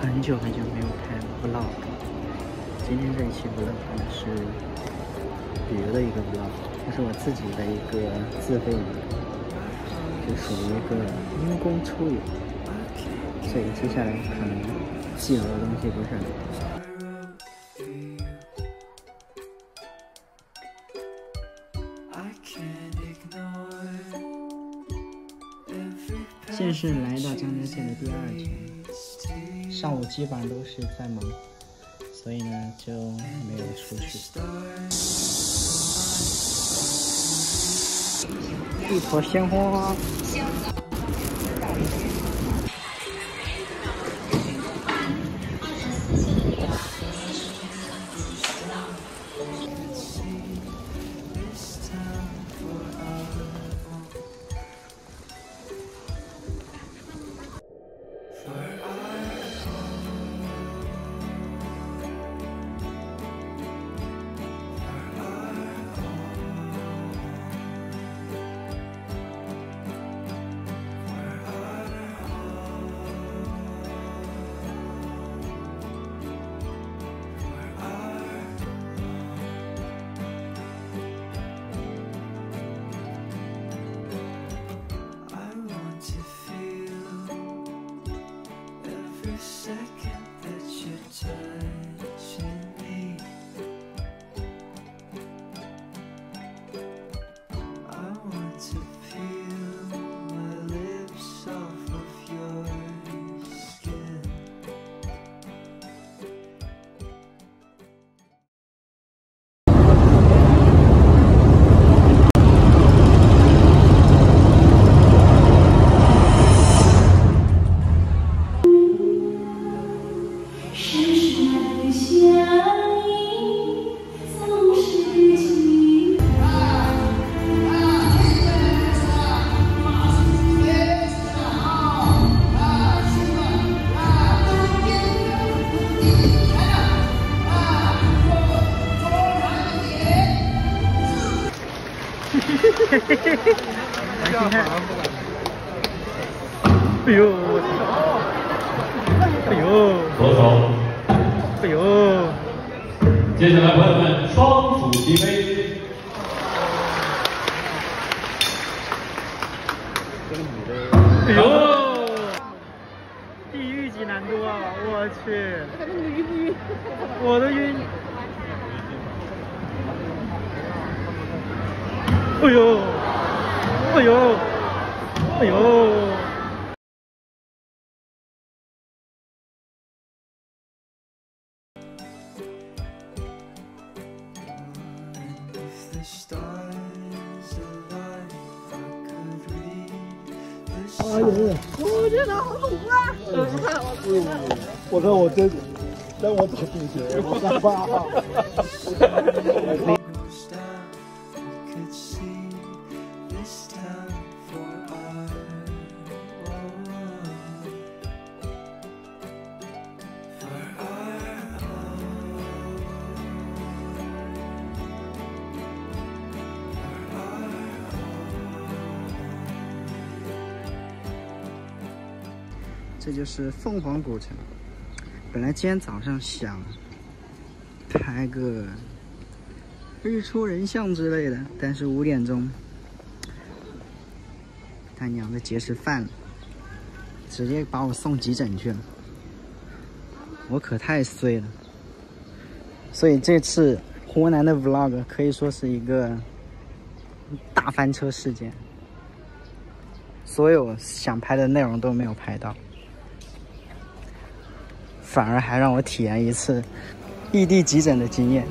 很久没有拍 vlog， 今天这一期 vlog 是旅游的一个 vlog， 这是我自己的一个自费旅游，就属于一个因公出游，所以接下来可能记录的东西不是很多。 现在是来到张家界的第2天，上午基本上都是在忙，所以呢就没有出去。一坨鲜花。哎呦！哎呦！左手！哎呦！接下来朋友们双手齐飞。哎呦！地狱级难度啊！我去！你晕不晕？我都晕。哎呦！哎呦！哎呦！ 哎呦！我天哪，好恐怖啊！我看我真让我走进去，我害怕。这就是凤凰古城。本来今天早上想拍个日出人像之类的，但是5点钟，他娘的节食犯了，直接把我送急诊去了。我可太衰了。所以这次湖南的 vlog 可以说是一个大翻车事件，所有想拍的内容都没有拍到。 反而还让我体验一次异地急诊的经验。